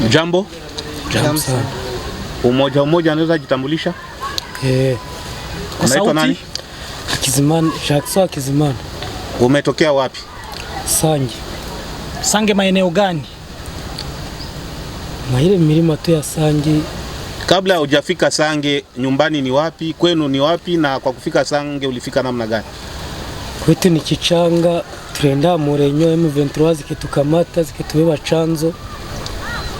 Jambo. Jambo sana. Umoja anaweza jitambulisha? Unaitwa nani? Hakizimana, Jackson Hakizimana. Umetokea wapi? Sange. Sange maeneo gani? Mahile milima tu ya Sange. Kabla hujafika Sange, nyumbani ni wapi? Kwenu ni wapi? Na kwa kufika Sange ulifika namna gani? Kwetu ni Kichanga, tulienda Murenyo M23 zikitukamata, zikitubeba chanzo.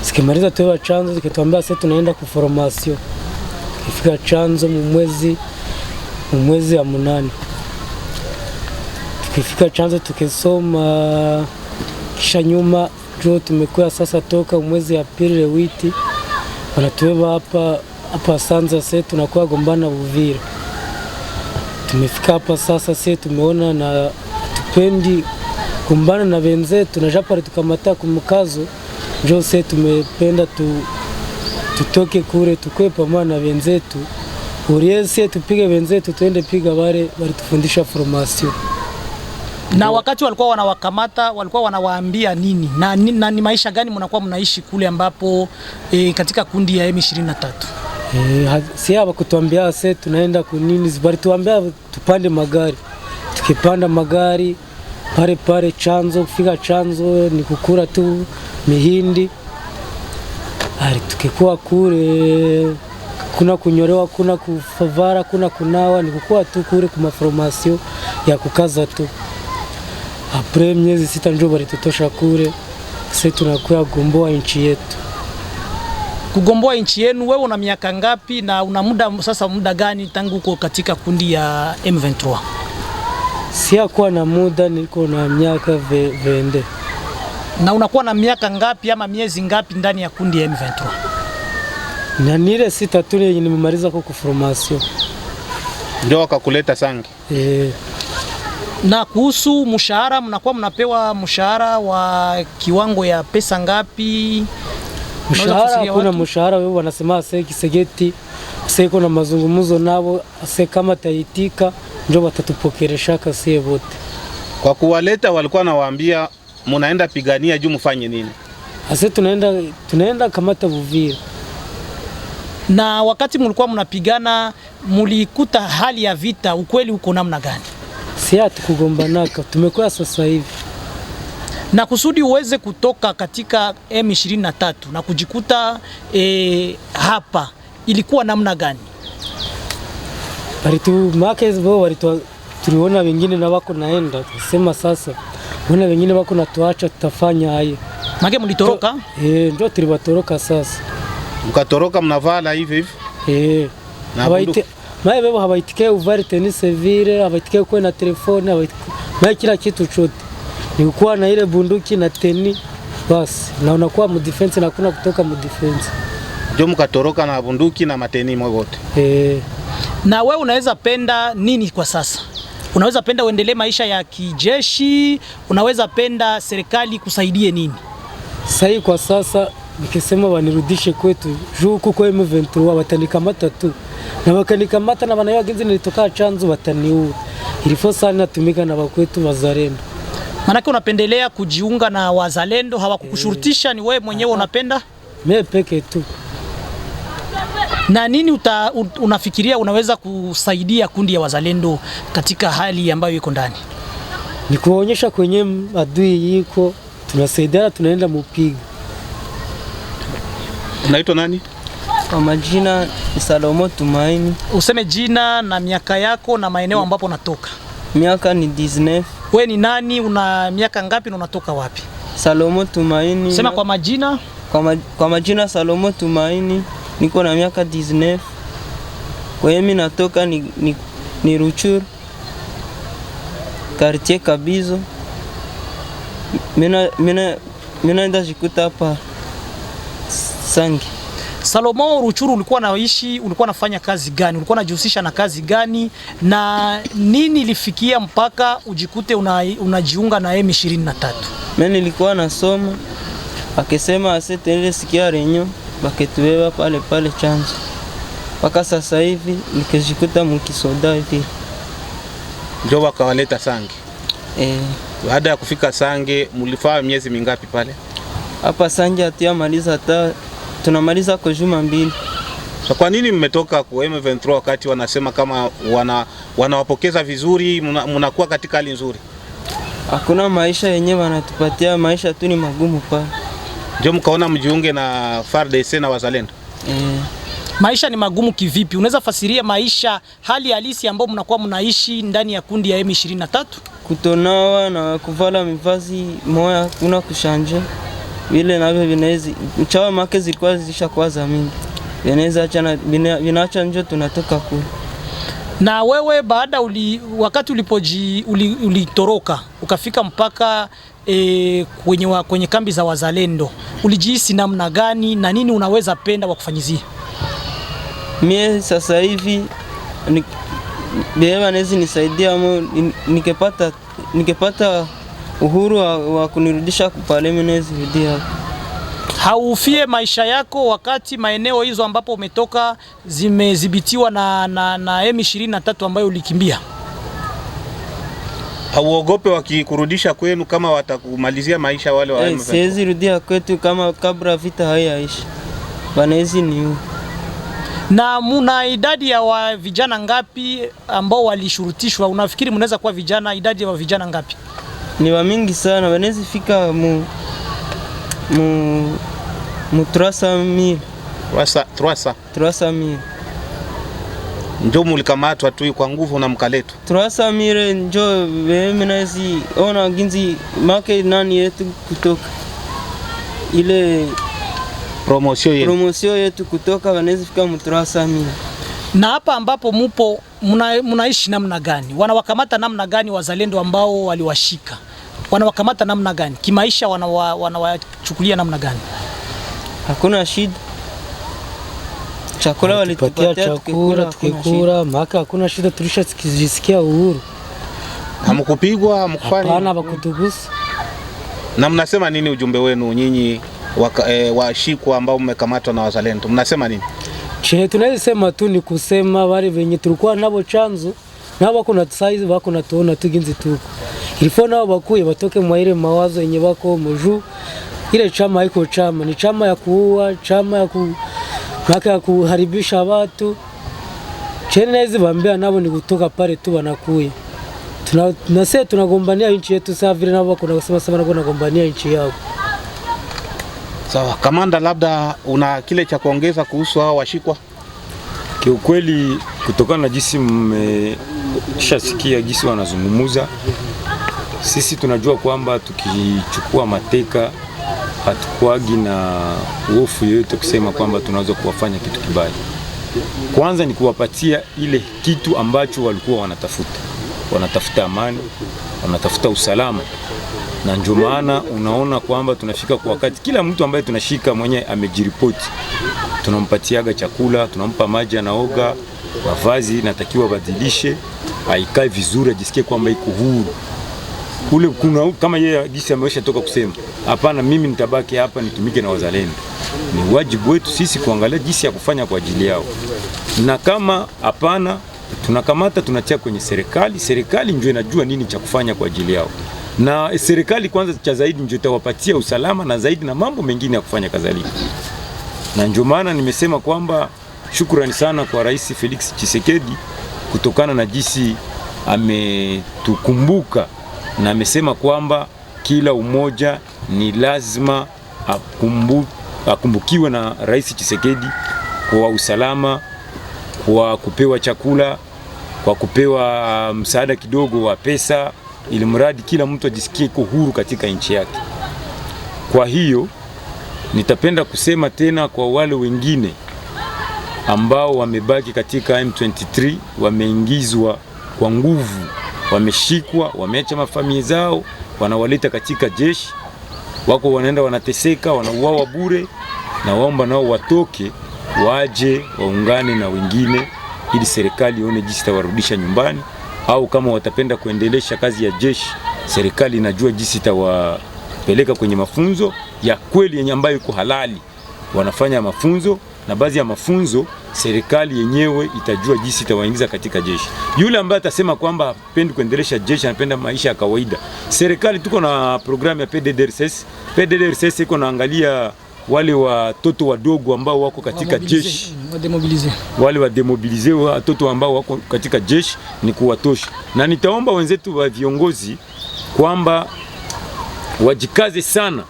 Zikimaliza tubeba chanzo, zikituambia sasa tunaenda ku formation. Tukifika chanzo mu mwezi ya 8. Tukifika chanzo tukisoma, kisha nyuma jo tumekuwa sasa toka mwezi ya pili witi wanatubeba hapa Sanza. Sasa tunakuwa gombana Uvira. Tumefika hapa sasa, sasa tumeona na tupendi kumbana na wenzetu na japari tukamata kumkazo. Njo sasa tumependa tutoke kure tukwe pamoja na wenzetu. Uriese tupige wenzetu tuende piga wale tufundisha formation. Na wakati walikuwa wanawakamata walikuwa wanawaambia nini? Na ni maisha gani mnakuwa mnaishi kule ambapo katika kundi ya M23? Si hapa kutuambia sasa tunaenda kunini, bali tuambia tupande magari. Tukipanda magari pale chanzo, kufika chanzo ni kukura tu mihindi. Tukikuwa kule kuna kunyorewa, kuna kufavara, kuna kunawa, ni kukua tu kule kuma formation ya kukaza tu. Apre miezi 6 ndio bali tutosha kule. Sasa tunakuwa gomboa nchi yetu. Kugomboa nchi yenu, wewe una miaka ngapi na una muda gani tangu uko katika kundi ya M23? Siakuwa na muda, niko na miaka 20. Na unakuwa na miaka ngapi ama miezi ngapi ndani ya kundi ya M23? Na nile 6 tu yenye nimemaliza kwa formation. Ndio wakakuleta Sange. Na kuhusu mshahara, mnakuwa mnapewa mshahara wa kiwango ya pesa ngapi? Mshahara kuna mshahara, wewe wanasema sasa Kisegeti sasa kuna mazungumzo nao, sasa kama taitika ndio watatupokelesha kasi wote. Kwa kuwaleta walikuwa nawaambia mnaenda pigania juu mfanye nini? Sasa tunaenda kamata Uvira. Na wakati mlikuwa mnapigana mulikuta hali ya vita ukweli uko namna gani? Si hatukugombanaka, tumekuwa sasa hivi. Na kusudi uweze kutoka katika M23 na kujikuta hapa ilikuwa namna gani? Tuliona wengine na wako naenda, tusema sasa wana wengine wako na tuacha tutafanya haya. Mage mlitoroka? Ndio tulibatoroka sasa. Mkatoroka mnavala hivi? Na bunduki. Bebo habaitike uvari tennis vile, habaitike kwa na telefoni, habaitike kila kitu chote. Ni kuwa na ile bunduki na teni basi, na unakuwa mu defense na kuna kutoka mu defense. Ndio mkatoroka na bunduki na mateni mwote. Na wewe unaweza penda nini kwa sasa? Unaweza penda uendelee maisha ya kijeshi, unaweza penda serikali kusaidie nini? Sasa kwa sasa nikisema wanirudishe kwetu, juu kuko M23 watanikamata tu. Na wakanikamata na wanayo ginzi nilitoka chanzo wataniua. Ilifo sana natumika na wakwetu wazalendo. Manake unapendelea kujiunga na wazalendo, hawakukushurutisha, ni wewe mwenyewe unapenda? Mimi peke tu. Na nini unafikiria unaweza kusaidia kundi ya wazalendo katika hali ambayo iko ndani? Ni kuonyesha kwenye adui yiko, tunasaidia, tunaenda mupiga. Unaitwa nani? Kwa majina ni Salomo Tumaini. Useme jina na miaka yako na maeneo ambapo unatoka. Miaka ni 19. Wewe ni nani, una miaka ngapi na unatoka wapi? Salomo Tumaini. Sema kwa majina. Kwa majina Salomo Tumaini, niko na miaka 19. Kwa hiyo mimi natoka ni Ruchuru, quartier Kabizo. Mimi naenda jikuta hapa Sange. Salomo, Ruchuru ulikuwa naishi, ulikuwa nafanya kazi gani? Ulikuwa unajihusisha na kazi gani? Na nini ilifikia mpaka ujikute unajiunga na M23? Mimi nilikuwa nasoma, akisema asitende sikia renyo, baketubeba pale chanzo. Paka sasa hivi nikijikuta mkisoda hivi. Ndio wakawaleta Sange. Baada ya kufika Sange, mlifaa miezi mingapi pale? hapa Sange hatuyamaliza hata tunamaliza kwa juma 2. So kwa nini mmetoka kwa M23 wakati wanasema kama wanawapokeza vizuri, mnakuwa katika hali nzuri? Hakuna maisha yenyewe wanatupatia, maisha tu ni magumu pale. Ndio mkaona mjiunge na FARDC na wazalendo? Maisha ni magumu kivipi? Unaweza fasiria maisha, hali halisi ambayo mnakuwa mnaishi ndani ya kundi ya M23? Kutonawa na kuvala mavazi moya, kuna kushanje vile navyo vinaweza mchawa make zilikuwa zishakuwa za mingi, vinaweza acha vinaacha nje tunatoka kule. Na wewe baada wakati ulitoroka ukafika mpaka kwenye kambi za wazalendo, ulijihisi namna gani na nini unaweza penda wakufanyizia? Mie sasa hivi beba nezi nisaidia nikipata uhuru wa kunirudisha kupale nezi rudia. Haufie maisha yako wakati maeneo hizo ambapo umetoka zimezibitiwa na M23 ambayo ulikimbia? Hauogope wakikurudisha kwenu kama watakumalizia maisha wale wa M23? Siwezi rudia kwetu kama kabla vita haiaishi. Banezi ni Na muna idadi ya vijana ngapi ambao walishurutishwa? Unafikiri mnaweza kuwa idadi ya vijana ngapi? Ni wa mingi sana, wanaweza fika mu 300,000. 300,000. Ndio mulikamatwa tu kwa nguvu na mkaletwa? 300,000 njo mnazi ona ginzi make nani yetu kutoka ile promotion yetu kutoka, wanaweza fika mu 300,000. Na hapa ambapo mupo mnaishi namna gani? Wanawakamata namna gani wazalendo ambao waliwashika? Wanawakamata namna gani? Kimaisha wanawachukulia namna gani? Hakuna shida. Chakula walitupatia tukikula, maka hakuna shida, tulishasikia uhuru. Hamkupigwa, hamkufanya? Hapana, bakutugusa. Na mnasema nini ujumbe wenu nyinyi washikwa ambao mmekamatwa na wazalendo? Mnasema nini? Chenye tunasema tu ni kusema wale wenye tulikuwa nabo chanzo na wako na size wako na tuona tuginzi tuko. Ilifo nao bakuye batoke mwa ile mawazo yenye wako mju. Ile chama iko chama ni chama ya kuua, chama ya kuharibisha watu. Chenye hizi bambia nabo ni kutoka pale tu wanakuye. Tunasema tunagombania nchi yetu sawa vile nabo wako nasema sana wanagombania nchi yao. Sawa, kamanda, labda una kile cha kuongeza kuhusu hao washikwa? Kiukweli kutokana na jinsi mmeshasikia jinsi wanazungumuza, sisi tunajua kwamba tukichukua mateka hatukuagi na hofu yoyote kusema kwamba tunaweza kuwafanya kitu kibaya. Kwanza ni kuwapatia ile kitu ambacho walikuwa wanatafuta. Wanatafuta amani, wanatafuta usalama. Na ndio maana unaona kwamba tunafika kwa wakati kila mtu ambaye tunashika mwenye amejiripoti tunampatiaga chakula, tunampa maji anaoga, mavazi natakiwa badilishe, aikae vizuri, ajisikie kwamba iko huru. Ule kuna kama yeye jinsi amesha toka kusema, hapana, mimi nitabaki hapa nitumike na wazalendo. Ni wajibu wetu sisi kuangalia jinsi ya kufanya kwa ajili yao. Na kama hapana, tunakamata tunatia kwenye serikali, serikali ndio inajua nini cha kufanya kwa ajili yao. Na serikali kwanza cha zaidi ndio itawapatia usalama na zaidi na mambo mengine ya kufanya kadhalika. Na ndio maana nimesema kwamba shukrani sana kwa Rais Felix Tshisekedi kutokana na jinsi ametukumbuka na amesema kwamba kila umoja ni lazima akumbukiwe na Rais Tshisekedi kwa usalama, kwa kupewa chakula, kwa kupewa msaada kidogo wa pesa, ili mradi kila mtu ajisikie iko huru katika nchi yake. Kwa hiyo nitapenda kusema tena kwa wale wengine ambao wamebaki katika M23, wameingizwa kwa nguvu, wameshikwa, wameacha mafamilia zao, wanawaleta katika jeshi, wako wanaenda wanateseka, wanauawa bure, na waomba nao watoke waje waungane na wengine ili serikali ione jinsi itawarudisha nyumbani, au kama watapenda kuendelesha kazi ya jeshi, serikali inajua jinsi itawapeleka kwenye mafunzo ya kweli yenye ambayo iko halali. Wanafanya mafunzo na baadhi ya mafunzo serikali yenyewe itajua jinsi itawaingiza katika jeshi. Yule ambaye atasema kwamba hapendi kuendelesha jeshi, anapenda maisha ya kawaida, serikali tuko na programu ya PDDRCS. PDDRCS iko naangalia wale watoto wadogo ambao wako katika jeshi, wale wa demobilize, watoto ambao wako katika jeshi ni kuwatosha. Na nitaomba wenzetu wa viongozi kwamba wajikaze sana,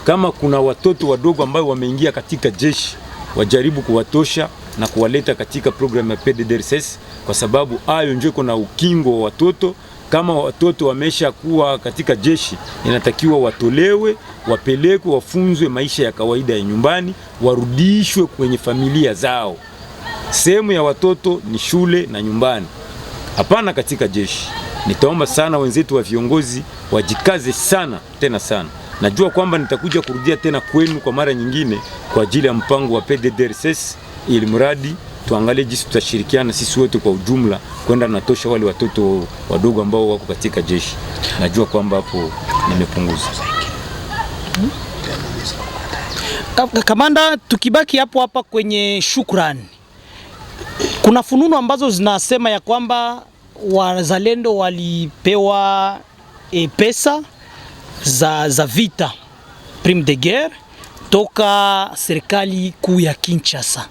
kama kuna watoto wadogo ambao wameingia katika jeshi, wajaribu kuwatosha na kuwaleta katika programu ya PDDRCS, kwa sababu hayo ndio iko na ukingo wa watoto. Kama watoto wamesha kuwa katika jeshi, inatakiwa watolewe, wapelekwe, wafunzwe maisha ya kawaida ya nyumbani, warudishwe kwenye familia zao. Sehemu ya watoto ni shule na nyumbani, hapana katika jeshi. Nitaomba sana wenzetu wa viongozi wajikaze sana tena sana. Najua kwamba nitakuja kurudia tena kwenu kwa mara nyingine kwa ajili ya mpango wa PDDRCS, ili mradi tuangalie jinsi tutashirikiana sisi wote kwa ujumla kwenda natosha wale watoto wadogo ambao wako katika jeshi. Najua kwamba hapo nimepunguza. Kamanda, tukibaki hapo hapa kwenye shukrani, kuna fununu ambazo zinasema ya kwamba wazalendo walipewa pesa za vita, prime de guerre, toka serikali kuu ya Kinshasa.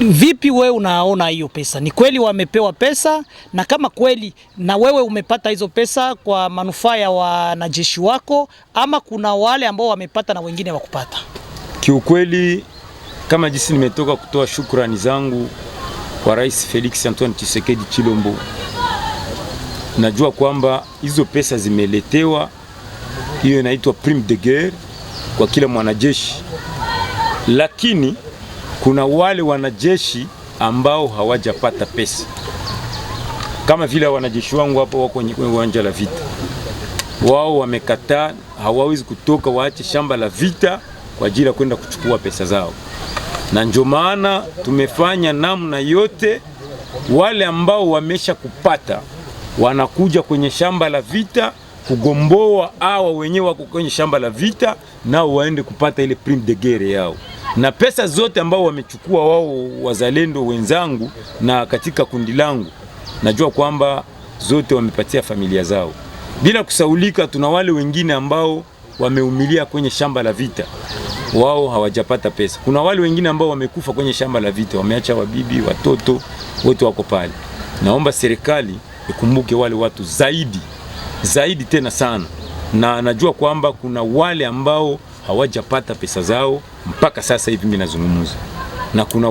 Vipi wewe unaona hiyo pesa? Ni kweli wamepewa pesa? Na kama kweli, na wewe umepata hizo pesa kwa manufaa ya wanajeshi wako, ama kuna wale ambao wamepata na wengine wakupata? Kiukweli, kama jinsi nimetoka kutoa shukrani zangu kwa Rais Felix Antoine Tshisekedi Chilombo, najua kwamba hizo pesa zimeletewa, hiyo inaitwa prime de guerre kwa kila mwanajeshi. Lakini kuna wale wanajeshi ambao hawajapata pesa, kama vile wanajeshi wangu hapo wako kwenye uwanja la vita. Wao wamekataa, hawawezi kutoka waache shamba la vita kwa ajili ya kwenda kuchukua pesa zao. Na ndio maana tumefanya namna yote, wale ambao wamesha kupata wanakuja kwenye shamba la vita kugomboa hawa wenyewe wako kwenye shamba la vita, nao waende kupata ile prime de guerre yao. Na pesa zote ambao wamechukua wao wazalendo wenzangu na katika kundi langu, najua kwamba zote wamepatia familia zao. Bila kusaulika, tuna wale wengine ambao wameumilia kwenye shamba la vita, wao hawajapata pesa. Kuna wale wengine ambao wamekufa kwenye shamba la vita, wameacha wabibi, watoto, wote wako pale. Naomba serikali ikumbuke wale watu zaidi tena sana. Na najua kwamba kuna wale ambao hawajapata pesa zao mpaka sasa hivi mimi nazungumza. Na kuna